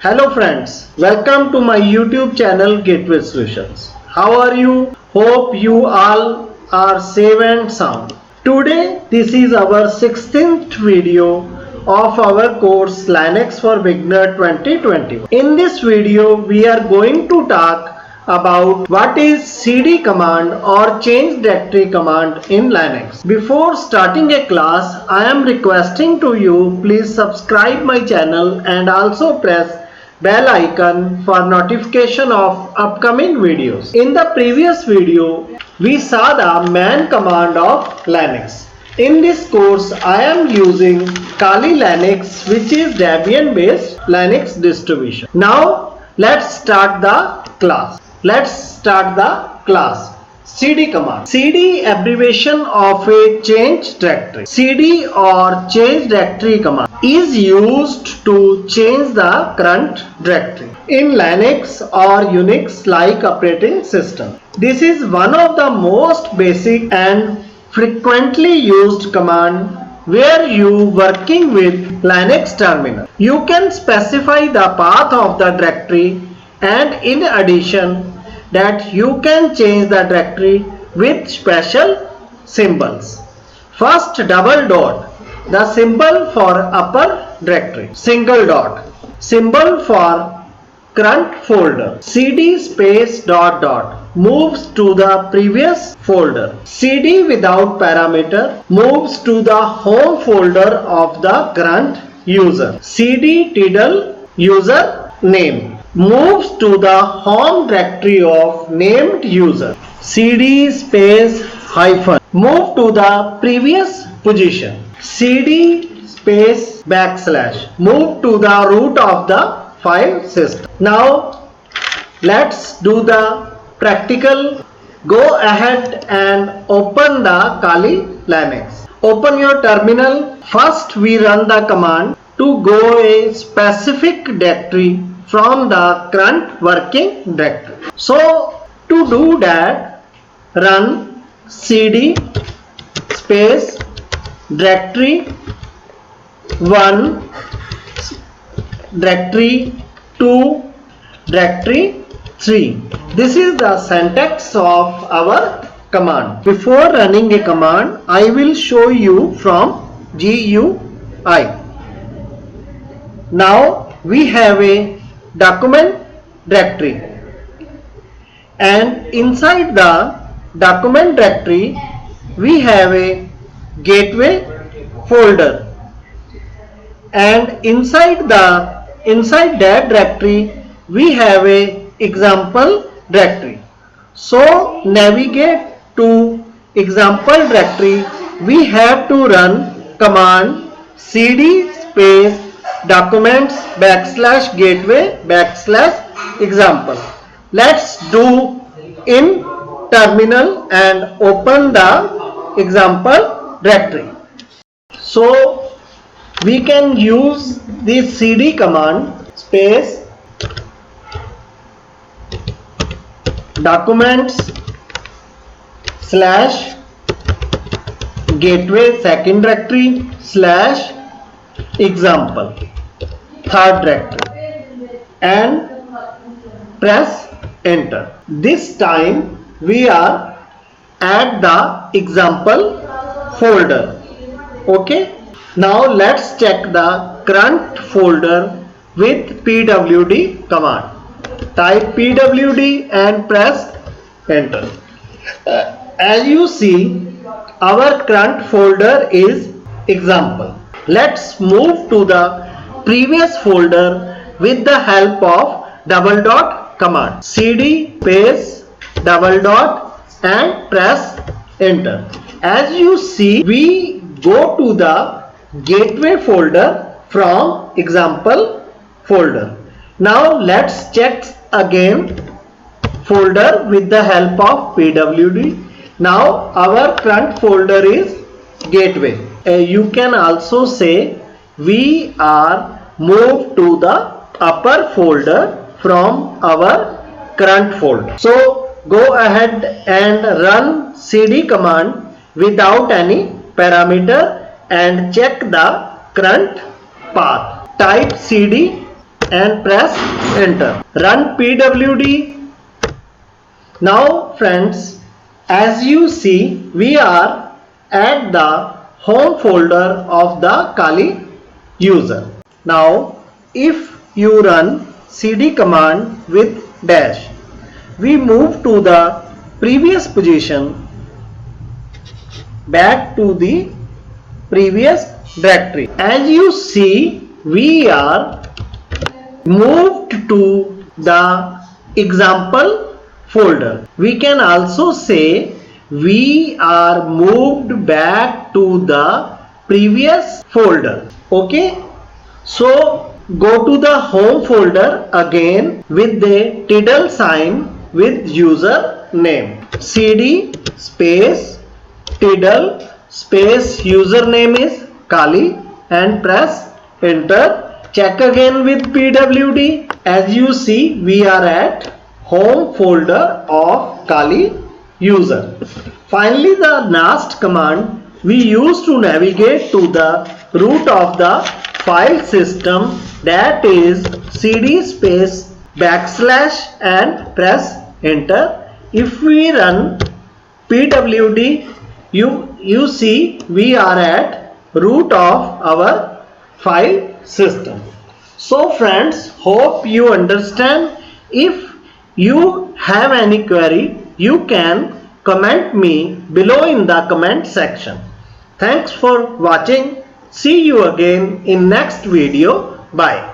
Hello friends, welcome to my YouTube channel Gateway Solutions. How are you? Hope you all are safe and sound. Today this is our 16th video of our course Linux for Beginner 2021. In this video we are going to talk about what is cd command or change directory command in Linux. Before starting a class, I am requesting to you please subscribe my channel and also press bell icon for notification of upcoming videos. In the previous video, we saw the man command of Linux. In this course, I am using Kali Linux, which is Debian based Linux distribution. Now, let's start the class. cd command. cd abbreviation of a change directory. cd or change directory command is used to change the current directory in Linux or Unix like operating system. This is one of the most basic and frequently used command where you working with Linux terminal. You can specify the path of the directory, and in addition that you can change the directory with special symbols. First, double dot, the symbol for upper directory. Single dot, symbol for current folder. cd space dot dot moves to the previous folder. cd without parameter moves to the home folder of the current user. cd title user name moves to the home directory of named user. cd space hyphen move to the previous position. cd space backslash move to the root of the file system. Now let's do the practical. Go ahead and open the Kali Linux. Open your terminal. First we run the command to go a specific directory from the current working directory. So to do that, run cd space directory 1 directory 2 directory 3. This is the syntax of our command. Before running a command, I will show you from GUI. Now we have a document directory, and inside the document directory we have a gateway folder, and inside that directory we have a example directory. So navigate to example directory. We have to run command cd space documents backslash gateway backslash example. Let's do in terminal and open the example directory. So we can use this cd command space documents slash gateway second directory slash example third directory and press enter. This time we are at the example folder. Okay, now let's check the current folder with pwd command. Type pwd and press enter. As you see, our current folder is example. Let's move to the previous folder with the help of double dot command. cd space double dot and press enter. As you see, we go to the gateway folder from example folder. Now let's check again folder with the help of pwd. Now our current folder is gateway. You can also say we are moved to the upper folder from our current folder. So go ahead and run cd command without any parameter and check the current path. Type cd and press enter. Run pwd. Now friends, as you see, we are at the home folder of the Kali user. Now if you run cd command with dash, we move to the previous position, back to the previous directory. As you see, we are moved to the example folder. We can also say we are moved back to the previous folder. Okay, so go to the home folder again with the title sign with user name. cd space title space username is Kali and press enter. Check again with pwd. As you see, we are at home folder of Kali user. Finally, the last command we use to navigate to the root of the file system, that is cd space backslash and press enter. If we run pwd, you see we are at root of our file system. So friends, hope you understand. If you have any query, you can comment me below in the comment section. Thanks for watching. See you again in next video. Bye.